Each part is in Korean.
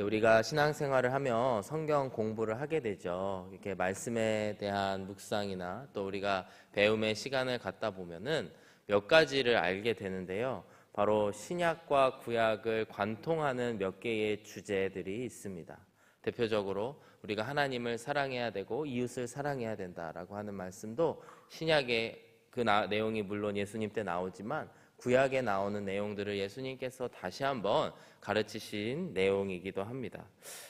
우리가 신앙생활을 하며 성경 공부를 하게 되죠. 이렇게 말씀에 대한 묵상이나 또 우리가 배움의 시간을 갖다 보면은 몇 가지를 알게 되는데요. 바로 신약과 구약을 관통하는 몇 개의 주제들이 있습니다. 대표적으로 우리가 하나님을 사랑해야 되고 이웃을 사랑해야 된다라고 하는 말씀도 신약의 내용이 물론 예수님 때 나오지만 구약에 나오는 내용들을 예수님께서 다시 한번 가르치신 내용이기도 합니다.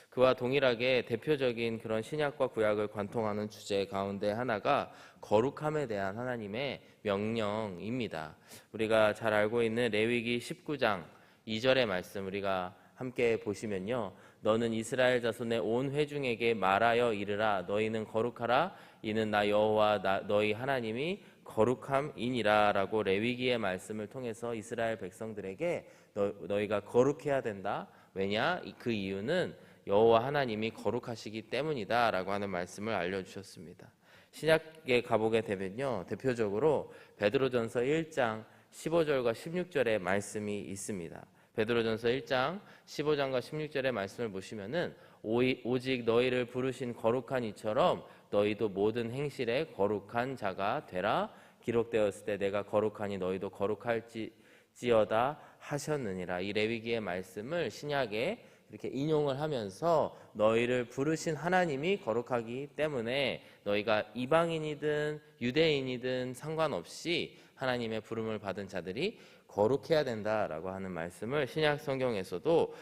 그와 동일하게 대표적인 그런 신약과 구약을 관통하는 주제 가운데 하나가 거룩함에 대한 하나님의 명령입니다. 우리가 잘 알고 있는 레위기 19장 2절의 말씀 우리가 함께 보시면요. 너는 이스라엘 자손의 온 회중에게 말하여 이르라. 너희는 거룩하라. 이는 나 여호와 너희 하나님이 거룩함이니라 라고 레위기의 말씀을 통해서 이스라엘 백성들에게 너희가 거룩해야 된다. 왜냐? 그 이유는 여호와 하나님이 거룩하시기 때문이다 라고 하는 말씀을 알려주셨습니다. 신약에 가보게 되면요, 대표적으로 베드로전서 1장 15절과 16절의 말씀이 있습니다. 베드로전서 1장 15장과 16절의 말씀을 보시면은 오직 너희를 부르신 거룩한 이처럼 너희도 모든 행실에 거룩한 자가 되라. 기록되었을 때 내가 거룩하니 너희도 거룩할지어다 하셨느니라. 이 레위기의 말씀을 신약에 이렇게 인용을 하면서 너희를 부르신 하나님이 거룩하기 때문에 너희가 이방인이든 유대인이든 상관없이 하나님의 부름을 받은 자들이 거룩해야 된다라고 하는 말씀을 신약 성경에서도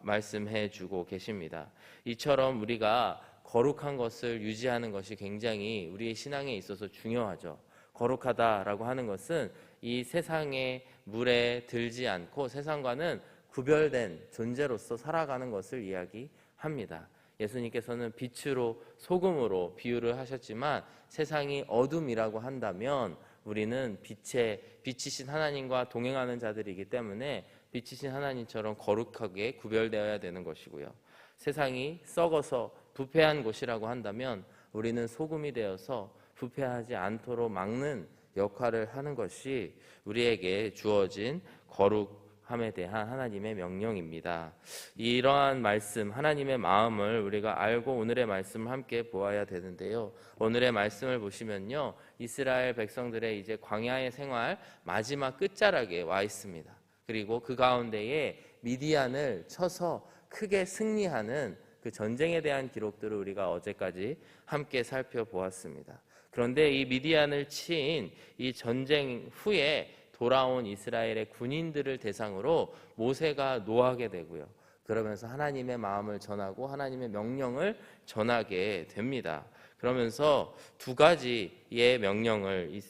말씀해 주고 계십니다. 이처럼 우리가 거룩한 것을 유지하는 것이 굉장히 우리의 신앙에 있어서 중요하죠. 거룩하다라고 하는 것은 이 세상의 물에 들지 않고 세상과는 구별된 존재로서 살아가는 것을 이야기합니다. 예수님께서는 빛으로 소금으로 비유를 하셨지만 세상이 어둠이라고 한다면 우리는 빛이신 하나님과 동행하는 자들이기 때문에 빛이신 하나님처럼 거룩하게 구별되어야 되는 것이고요. 세상이 썩어서 부패한 곳이라고 한다면 우리는 소금이 되어서 부패하지 않도록 막는 역할을 하는 것이 우리에게 주어진 거룩함에 대한 하나님의 명령입니다. 이러한 말씀, 하나님의 마음을 우리가 알고 오늘의 말씀을 함께 보아야 되는데요. 오늘의 말씀을 보시면요, 이스라엘 백성들의 이제 광야의 생활 마지막 끝자락에 와 있습니다. 그리고 그 가운데에 미디안을 쳐서 크게 승리하는 그 전쟁에 대한 기록들을 우리가 어제까지 함께 살펴보았습니다. 그런데 이 미디안을 친 이 전쟁 후에 돌아온 이스라엘의 군인들을 대상으로 모세가 노하게 되고요. 그러면서 하나님의 마음을 전하고 하나님의 명령을 전하게 됩니다. 그러면서 두 가지의 명령을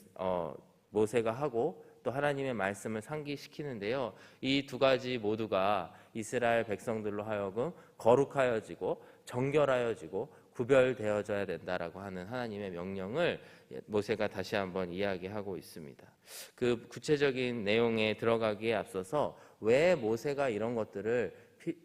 모세가 하고 또 하나님의 말씀을 상기시키는데요. 이 두 가지 모두가 이스라엘 백성들로 하여금 거룩하여지고 정결하여지고 구별되어져야 된다라고 하는 하나님의 명령을 모세가 다시 한번 이야기하고 있습니다. 그 구체적인 내용에 들어가기에 앞서서 왜 모세가 이런 것들을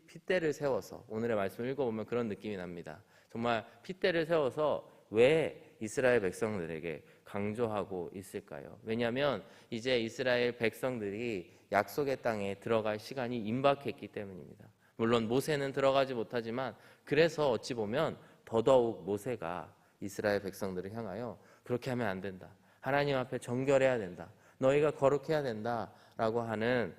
핏대를 세워서 오늘의 말씀을 읽어보면 그런 느낌이 납니다. 정말 핏대를 세워서 왜 이스라엘 백성들에게 강조하고 있을까요? 왜냐하면 이제 이스라엘 백성들이 약속의 땅에 들어갈 시간이 임박했기 때문입니다. 물론 모세는 들어가지 못하지만 그래서 어찌 보면 더더욱 모세가 이스라엘 백성들을 향하여 그렇게 하면 안 된다. 하나님 앞에 정결해야 된다. 너희가 거룩해야 된다라고 하는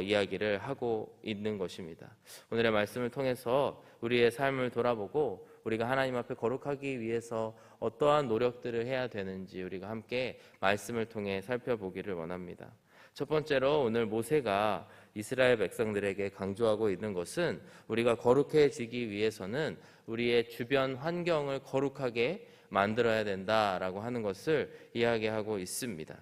이야기를 하고 있는 것입니다. 오늘의 말씀을 통해서 우리의 삶을 돌아보고 우리가 하나님 앞에 거룩하기 위해서 어떠한 노력들을 해야 되는지 우리가 함께 말씀을 통해 살펴보기를 원합니다. 첫 번째로 오늘 모세가 이스라엘 백성들에게 강조하고 있는 것은 우리가 거룩해지기 위해서는 우리의 주변 환경을 거룩하게 만들어야 된다라고 하는 것을 이야기하고 있습니다.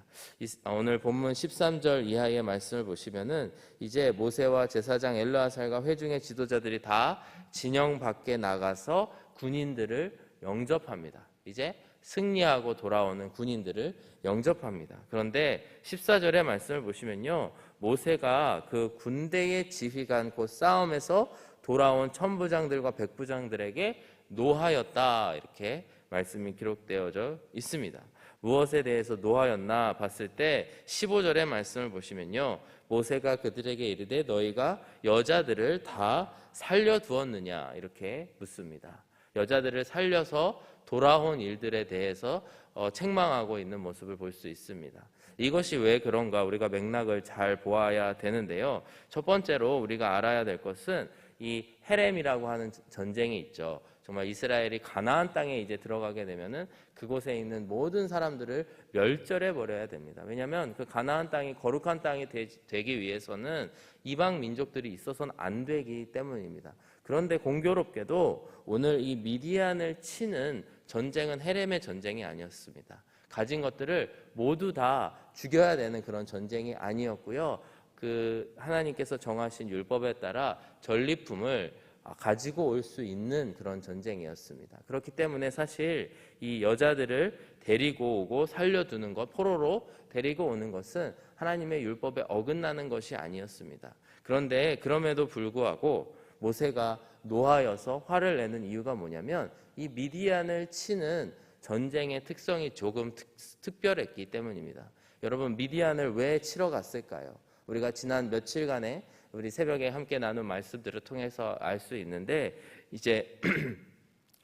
오늘 본문 13절 이하의 말씀을 보시면은 이제 모세와 제사장 엘르아살과 회중의 지도자들이 다 진영 밖에 나가서 군인들을 영접합니다. 이제 승리하고 돌아오는 군인들을 영접합니다. 그런데 14절의 말씀을 보시면요, 모세가 그 군대의 지휘관 곧 싸움에서 돌아온 천부장들과 백부장들에게 노하였다 이렇게 말씀이 기록되어져 있습니다. 무엇에 대해서 노하였나 봤을 때 15절의 말씀을 보시면요, 모세가 그들에게 이르되 너희가 여자들을 다 살려두었느냐 이렇게 묻습니다. 여자들을 살려서 돌아온 일들에 대해서 책망하고 있는 모습을 볼 수 있습니다. 이것이 왜 그런가 우리가 맥락을 잘 보아야 되는데요. 첫 번째로 우리가 알아야 될 것은 이 헤렘이라고 하는 전쟁이 있죠. 정말 이스라엘이 가나안 땅에 이제 들어가게 되면은 그곳에 있는 모든 사람들을 멸절해 버려야 됩니다. 왜냐하면 그 가나안 땅이 거룩한 땅이 되기 위해서는 이방 민족들이 있어서는 안 되기 때문입니다. 그런데 공교롭게도 오늘 이 미디안을 치는 전쟁은 헤렘의 전쟁이 아니었습니다. 가진 것들을 모두 다 죽여야 되는 그런 전쟁이 아니었고요. 그 하나님께서 정하신 율법에 따라 전리품을 가지고 올 수 있는 그런 전쟁이었습니다. 그렇기 때문에 사실 이 여자들을 데리고 오고 살려두는 것, 포로로 데리고 오는 것은 하나님의 율법에 어긋나는 것이 아니었습니다. 그런데 그럼에도 불구하고 모세가 노하여서 화를 내는 이유가 뭐냐면 이 미디안을 치는 전쟁의 특성이 조금 특별했기 때문입니다. 여러분, 미디안을 왜 치러 갔을까요? 우리가 지난 며칠간에 우리 새벽에 함께 나눈 말씀들을 통해서 알 수 있는데 이제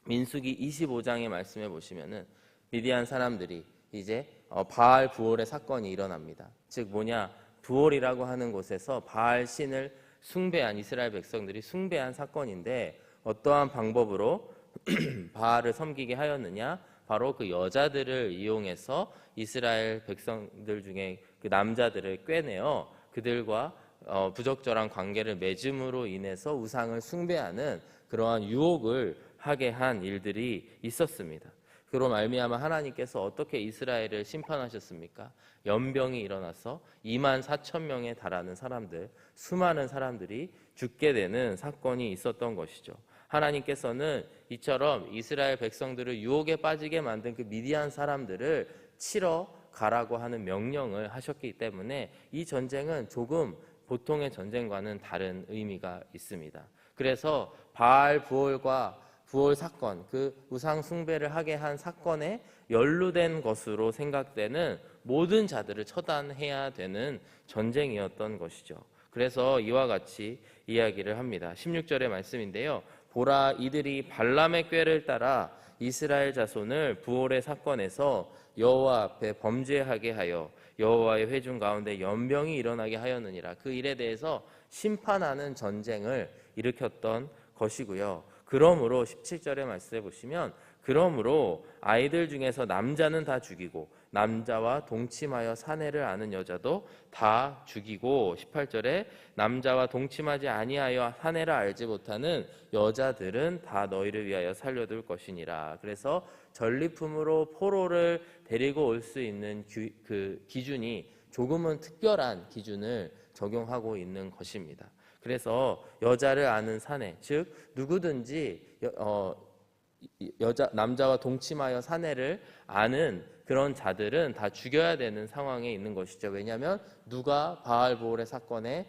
민수기 25장의 말씀에 보시면은 미디안 사람들이 이제 바알 부올의 사건이 일어납니다. 즉 뭐냐, 부올이라고 하는 곳에서 바알 신을 숭배한 이스라엘 백성들이 숭배한 사건인데 어떠한 방법으로 바알을 섬기게 하였느냐? 바로 그 여자들을 이용해서 이스라엘 백성들 중에 그 남자들을 꿰내어 그들과 부적절한 관계를 맺음으로 인해서 우상을 숭배하는 그러한 유혹을 하게 한 일들이 있었습니다. 그로 말미암아 하나님께서 어떻게 이스라엘을 심판하셨습니까? 연병이 일어나서 24,000명에 달하는 사람들, 수많은 사람들이 죽게 되는 사건이 있었던 것이죠. 하나님께서는 이처럼 이스라엘 백성들을 유혹에 빠지게 만든 그 미디안 사람들을 치러 가라고 하는 명령을 하셨기 때문에 이 전쟁은 조금 보통의 전쟁과는 다른 의미가 있습니다. 그래서 바알 부올과 부올 사건, 그 우상 숭배를 하게 한 사건에 연루된 것으로 생각되는 모든 자들을 처단해야 되는 전쟁이었던 것이죠. 그래서 이와 같이 이야기를 합니다. 16절의 말씀인데요. 보라, 이들이 발람의 꾀를 따라 이스라엘 자손을 부올의 사건에서 여호와 앞에 범죄하게 하여 여호와의 회중 가운데 연병이 일어나게 하였느니라. 그 일에 대해서 심판하는 전쟁을 일으켰던 것이고요. 그러므로 17절의 말씀에 보시면 그러므로 아이들 중에서 남자는 다 죽이고 남자와 동침하여 사내를 아는 여자도 다 죽이고 18절에 남자와 동침하지 아니하여 사내를 알지 못하는 여자들은 다 너희를 위하여 살려둘 것이니라. 그래서 전리품으로 포로를 데리고 올 수 있는 그 기준이 조금은 특별한 기준을 적용하고 있는 것입니다. 그래서 여자를 아는 사내, 즉 누구든지 남자와 동침하여 사내를 아는 그런 자들은 다 죽여야 되는 상황에 있는 것이죠. 왜냐하면 누가 바알 부올의 사건에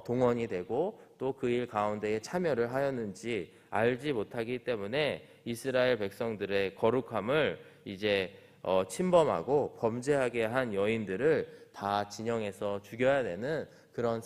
동원이 되고 또 그 일 가운데에 참여를 하였는지 알지 못하기 때문에 이스라엘 백성들의 거룩함을 이제 침범하고 범죄하게 한 여인들을 다 진영해서 죽여야 되는 그런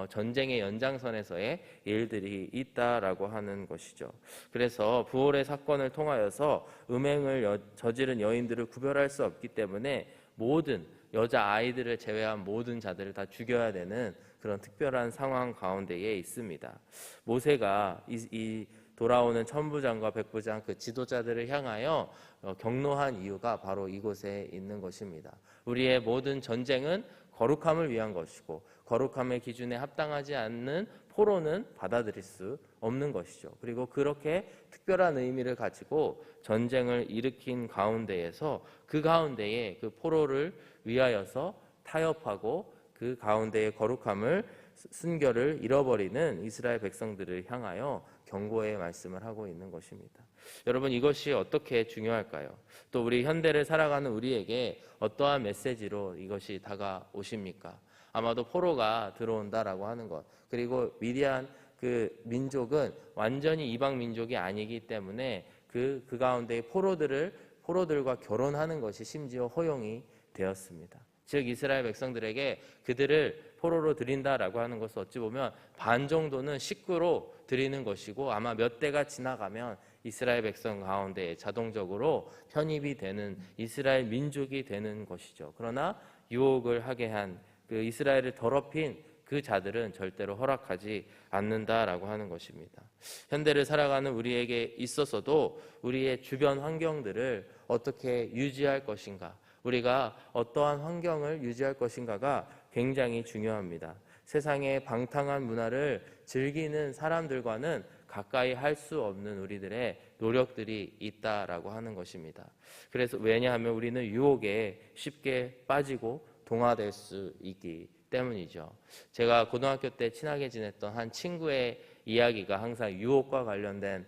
전쟁의 연장선에서의 일들이 있다라고 하는 것이죠. 그래서 부올의 사건을 통하여서 음행을 저지른 여인들을 구별할 수 없기 때문에 모든 여자 아이들을 제외한 모든 자들을 다 죽여야 되는 그런 특별한 상황 가운데에 있습니다. 모세가 이 돌아오는 천부장과 백부장 그 지도자들을 향하여 경노한 이유가 바로 이곳에 있는 것입니다. 우리의 모든 전쟁은 거룩함을 위한 것이고 거룩함의 기준에 합당하지 않는 포로는 받아들일 수 없는 것이죠. 그리고 그렇게 특별한 의미를 가지고 전쟁을 일으킨 가운데에서 그 가운데에 그 포로를 위하여서 타협하고 그 가운데의 거룩함을 순결을 잃어버리는 이스라엘 백성들을 향하여 경고의 말씀을 하고 있는 것입니다. 여러분, 이것이 어떻게 중요할까요? 또 우리 현대를 살아가는 우리에게 어떠한 메시지로 이것이 다가오십니까? 아마도 포로가 들어온다라고 하는 것, 그리고 미디안 그 민족은 완전히 이방 민족이 아니기 때문에 그 가운데 포로들과 결혼하는 것이 심지어 허용이 되었습니다. 즉 이스라엘 백성들에게 그들을 포로로 드린다라고 하는 것은 어찌 보면 반 정도는 식구로 드리는 것이고, 아마 몇 대가 지나가면 이스라엘 백성 가운데 자동적으로 편입이 되는 이스라엘 민족이 되는 것이죠. 그러나 유혹을 하게 한 그 이스라엘을 더럽힌 그 자들은 절대로 허락하지 않는다라고 하는 것입니다. 현대를 살아가는 우리에게 있어서도 우리의 주변 환경들을 어떻게 유지할 것인가, 우리가 어떠한 환경을 유지할 것인가가 굉장히 중요합니다. 세상의 방탕한 문화를 즐기는 사람들과는 가까이 할 수 없는 우리들의 노력들이 있다라고 하는 것입니다. 그래서 왜냐하면 우리는 유혹에 쉽게 빠지고 동화될 수 있기 때문이죠. 제가 고등학교 때 친하게 지냈던 한 친구의 이야기가 항상 유혹과 관련된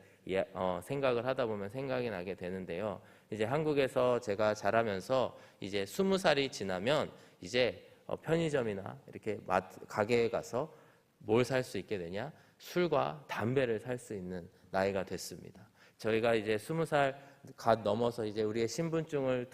생각을 하다 보면 생각이 나게 되는데요. 이제 한국에서 제가 자라면서 이제 20살이 지나면 이제 편의점이나 이렇게 가게에 가서 뭘 살 수 있게 되냐? 술과 담배를 살 수 있는 나이가 됐습니다. 저희가 이제 20살 갓 넘어서 이제 우리의 신분증을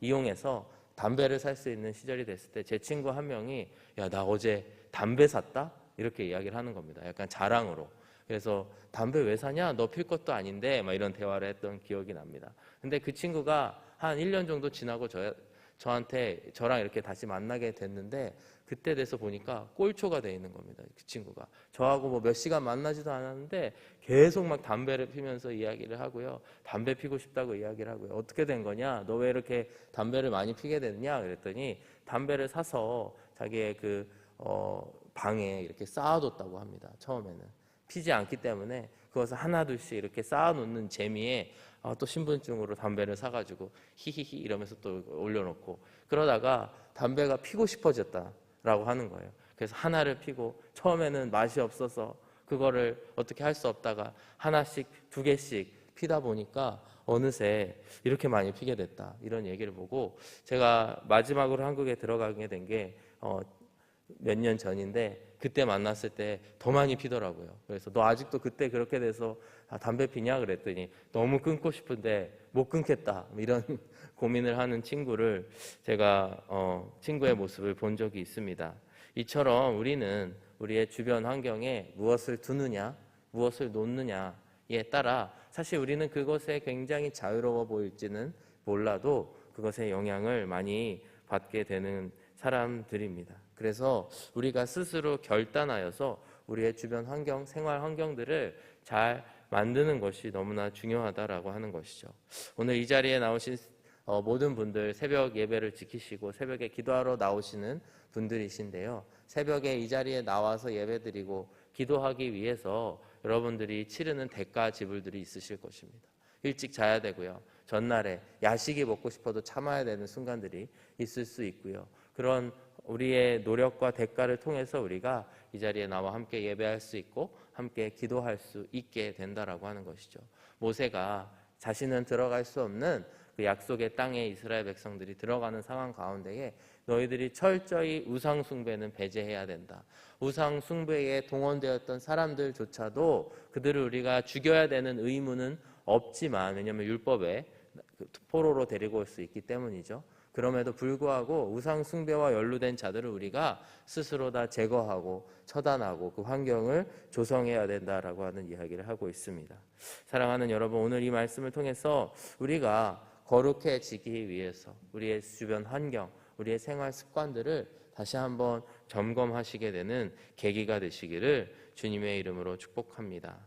이용해서 담배를 살 수 있는 시절이 됐을 때 제 친구 한 명이 야, 나 어제 담배 샀다? 이렇게 이야기를 하는 겁니다. 약간 자랑으로. 그래서 담배 왜 사냐? 너 필 것도 아닌데 막 이런 대화를 했던 기억이 납니다. 근데 그 친구가 한 1년 정도 지나고 저랑 이렇게 다시 만나게 됐는데, 그때 돼서 보니까 꼴초가 돼 있는 겁니다. 그 친구가 저하고 뭐 몇 시간 만나지도 않았는데 계속 막 담배를 피면서 이야기를 하고요. 담배 피고 싶다고 이야기를 하고요. 어떻게 된 거냐? 너 왜 이렇게 담배를 많이 피게 됐냐? 그랬더니 담배를 사서 자기의 방에 이렇게 쌓아뒀다고 합니다. 처음에는 피지 않기 때문에 그것을 하나둘씩 이렇게 쌓아놓는 재미에 또 신분증으로 담배를 사가지고 히히히 이러면서 또 올려놓고, 그러다가 담배가 피고 싶어졌다라고 하는 거예요. 그래서 하나를 피고, 처음에는 맛이 없어서 그거를 어떻게 할 수 없다가 하나씩 2개씩 피다 보니까 어느새 이렇게 많이 피게 됐다, 이런 얘기를 보고, 제가 마지막으로 한국에 들어가게 된 게 몇 년 전인데, 그때 만났을 때 더 많이 피더라고요. 그래서 너 아직도 그때 그렇게 돼서 담배 피냐? 그랬더니 너무 끊고 싶은데 못 끊겠다, 이런 고민을 하는 친구를 제가 친구의 모습을 본 적이 있습니다. 이처럼 우리는 우리의 주변 환경에 무엇을 두느냐, 무엇을 놓느냐에 따라 사실 우리는 그것에 굉장히 자유로워 보일지는 몰라도 그것에 영향을 많이 받게 되는 사람들입니다. 그래서 우리가 스스로 결단하여서 우리의 주변 환경, 생활 환경들을 잘 만드는 것이 너무나 중요하다라고 하는 것이죠. 오늘 이 자리에 나오신 모든 분들, 새벽 예배를 지키시고 새벽에 기도하러 나오시는 분들이신데요. 새벽에 이 자리에 나와서 예배드리고 기도하기 위해서 여러분들이 치르는 대가 지불들이 있으실 것입니다. 일찍 자야 되고요. 전날에 야식이 먹고 싶어도 참아야 되는 순간들이 있을 수 있고요. 그런 우리의 노력과 대가를 통해서 우리가 이 자리에 나와 함께 예배할 수 있고 함께 기도할 수 있게 된다라고 하는 것이죠. 모세가 자신은 들어갈 수 없는 그 약속의 땅에 이스라엘 백성들이 들어가는 상황 가운데에 너희들이 철저히 우상 숭배는 배제해야 된다. 우상 숭배에 동원되었던 사람들조차도 그들을 우리가 죽여야 되는 의무는 없지만, 왜냐하면 율법에 포로로 데리고 올 수 있기 때문이죠. 그럼에도 불구하고 우상 숭배와 연루된 자들을 우리가 스스로 다 제거하고 처단하고 그 환경을 조성해야 된다라고 하는 이야기를 하고 있습니다. 사랑하는 여러분, 오늘 이 말씀을 통해서 우리가 거룩해지기 위해서 우리의 주변 환경, 우리의 생활 습관들을 다시 한번 점검하시게 되는 계기가 되시기를 주님의 이름으로 축복합니다.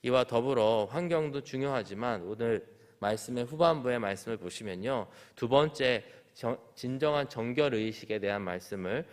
이와 더불어 환경도 중요하지만 오늘 말씀의 후반부의 말씀을 보시면요, 두 번째 진정한 정결의식에 대한 말씀을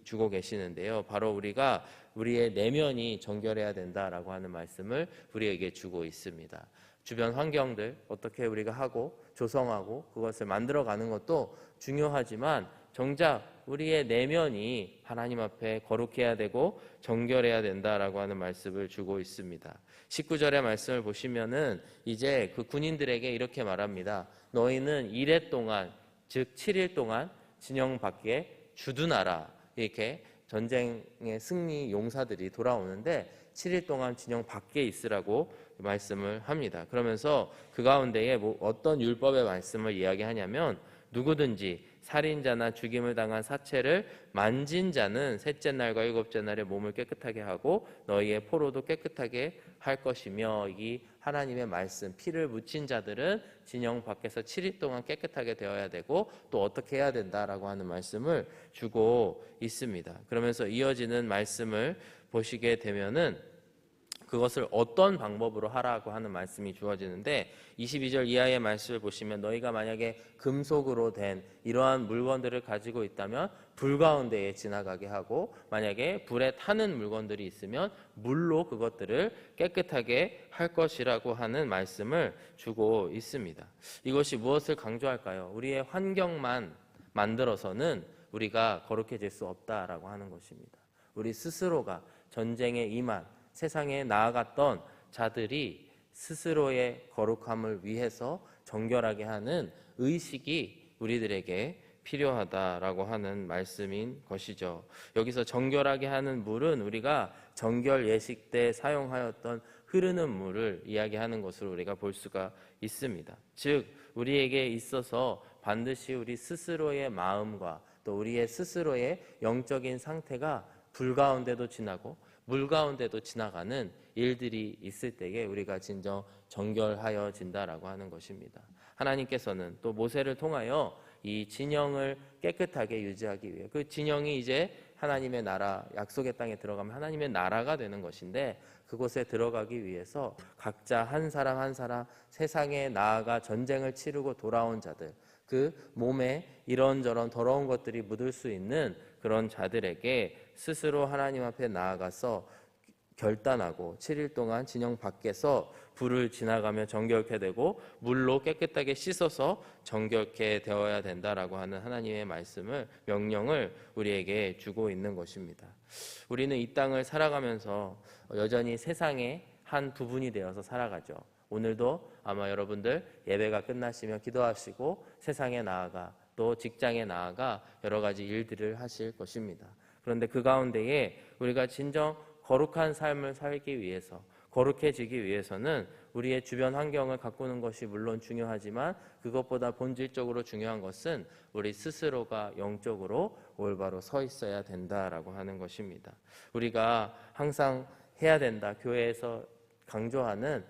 주고 계시는데요. 바로 우리가 우리의 내면이 정결해야 된다라고 하는 말씀을 우리에게 주고 있습니다. 주변 환경들 어떻게 우리가 하고 조성하고 그것을 만들어가는 것도 중요하지만 정작 우리의 내면이 하나님 앞에 거룩해야 되고 정결해야 된다라고 하는 말씀을 주고 있습니다. 19절의 말씀을 보시면은 이제 그 군인들에게 이렇게 말합니다. 너희는 이레 동안, 즉 7일 동안 진영 밖에 주둔하라. 이렇게 전쟁의 승리 용사들이 돌아오는데 7일 동안 진영 밖에 있으라고 말씀을 합니다. 그러면서 그 가운데에 어떤 율법의 말씀을 이야기하냐면 누구든지 살인자나 죽임을 당한 사체를 만진 자는 셋째 날과 일곱째 날에 몸을 깨끗하게 하고 너희의 포로도 깨끗하게 할 것이며, 이 하나님의 말씀, 피를 묻힌 자들은 진영 밖에서 7일 동안 깨끗하게 되어야 되고 또 어떻게 해야 된다라고 하는 말씀을 주고 있습니다. 그러면서 이어지는 말씀을 보시게 되면은 그것을 어떤 방법으로 하라고 하는 말씀이 주어지는데, 22절 이하의 말씀을 보시면 너희가 만약에 금속으로 된 이러한 물건들을 가지고 있다면 불 가운데에 지나가게 하고, 만약에 불에 타는 물건들이 있으면 물로 그것들을 깨끗하게 할 것이라고 하는 말씀을 주고 있습니다. 이것이 무엇을 강조할까요? 우리의 환경만 만들어서는 우리가 거룩해질 수 없다라고 하는 것입니다. 우리 스스로가 전쟁에 임한, 세상에 나아갔던 자들이 스스로의 거룩함을 위해서 정결하게 하는 의식이 우리들에게 필요하다라고 하는 말씀인 것이죠. 여기서 정결하게 하는 물은 우리가 정결 예식 때 사용하였던 흐르는 물을 이야기하는 것으로 우리가 볼 수가 있습니다. 즉 우리에게 있어서 반드시 우리 스스로의 마음과 또 우리의 스스로의 영적인 상태가 불 가운데도 지나고 물 가운데도 지나가는 일들이 있을 때에 우리가 진정 정결하여진다라고 하는 것입니다. 하나님께서는 또 모세를 통하여 이 진영을 깨끗하게 유지하기 위해, 그 진영이 이제 하나님의 나라, 약속의 땅에 들어가면 하나님의 나라가 되는 것인데, 그곳에 들어가기 위해서 각자 한 사람 한 사람 세상에 나아가 전쟁을 치르고 돌아온 자들, 그 몸에 이런저런 더러운 것들이 묻을 수 있는 그런 자들에게 스스로 하나님 앞에 나아가서 결단하고 7일 동안 진영 밖에서 불을 지나가며 정결케 되고 물로 깨끗하게 씻어서 정결케 되어야 된다라고 하는 하나님의 말씀을, 명령을 우리에게 주고 있는 것입니다. 우리는 이 땅을 살아가면서 여전히 세상의 한 부분이 되어서 살아가죠. 오늘도 아마 여러분들 예배가 끝나시면 기도하시고 세상에 나아가 또 직장에 나아가 여러 가지 일들을 하실 것입니다. 그런데 그 가운데에 우리가 진정 거룩한 삶을 살기 위해서, 거룩해지기 위해서는 우리의 주변 환경을 가꾸는 것이 물론 중요하지만 그것보다 본질적으로 중요한 것은 우리 스스로가 영적으로 올바로 서 있어야 된다라고 하는 것입니다. 우리가 항상 해야 된다, 교회에서 강조하는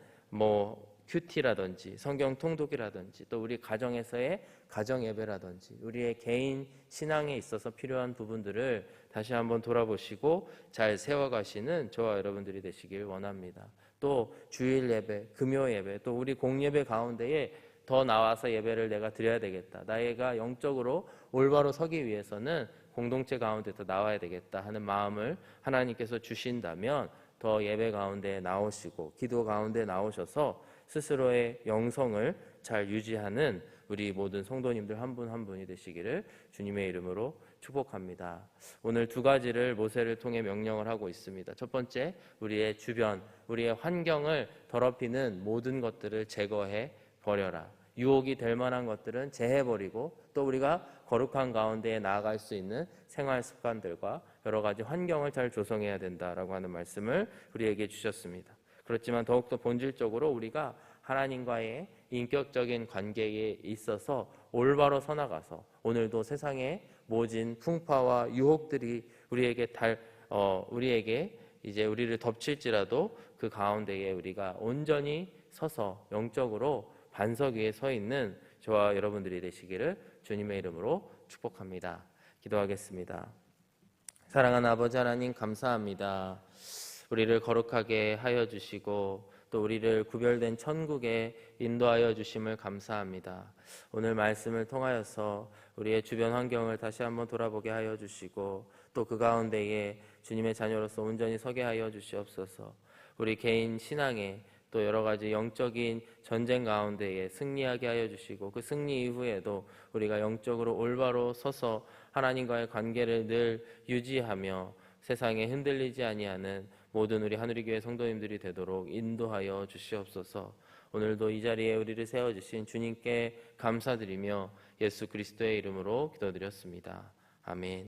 큐티라든지 성경 통독이라든지 또 우리 가정에서의 가정 예배라든지 우리의 개인 신앙에 있어서 필요한 부분들을 다시 한번 돌아보시고 잘 세워가시는 저와 여러분들이 되시길 원합니다. 또 주일 예배, 금요 예배, 또 우리 공예배 가운데에 더 나와서 예배를 내가 드려야 되겠다, 나이가 영적으로 올바로 서기 위해서는 공동체 가운데 더 나와야 되겠다 하는 마음을 하나님께서 주신다면 더 예배 가운데 나오시고 기도 가운데 나오셔서 스스로의 영성을 잘 유지하는 우리 모든 성도님들 한 분 한 분이 되시기를 주님의 이름으로 축복합니다. 오늘 두 가지를 모세를 통해 명령을 하고 있습니다. 첫 번째, 우리의 주변, 우리의 환경을 더럽히는 모든 것들을 제거해 버려라. 유혹이 될 만한 것들은 제해버리고 또 우리가 거룩한 가운데에 나아갈 수 있는 생활 습관들과 여러 가지 환경을 잘 조성해야 된다라고 하는 말씀을 우리에게 주셨습니다. 그렇지만 더욱더 본질적으로 우리가 하나님과의 인격적인 관계에 있어서 올바로 서나가서 오늘도 세상의 모진 풍파와 유혹들이 우리에게 이제 우리를 덮칠지라도 그 가운데에 우리가 온전히 서서 영적으로 반석 위에 서 있는 저와 여러분들이 되시기를 주님의 이름으로 축복합니다. 기도하겠습니다. 사랑하는 아버지 하나님, 감사합니다. 우리를 거룩하게 하여 주시고 또 우리를 구별된 천국에 인도하여 주심을 감사합니다. 오늘 말씀을 통하여서 우리의 주변 환경을 다시 한번 돌아보게 하여 주시고 또 그 가운데에 주님의 자녀로서 온전히 서게 하여 주시옵소서. 우리 개인 신앙에 또 여러 가지 영적인 전쟁 가운데에 승리하게 하여 주시고 그 승리 이후에도 우리가 영적으로 올바로 서서 하나님과의 관계를 늘 유지하며 세상에 흔들리지 아니하는 모든 우리 하누리교회 성도님들이 되도록 인도하여 주시옵소서. 오늘도 이 자리에 우리를 세워주신 주님께 감사드리며 예수 그리스도의 이름으로 기도드렸습니다. 아멘.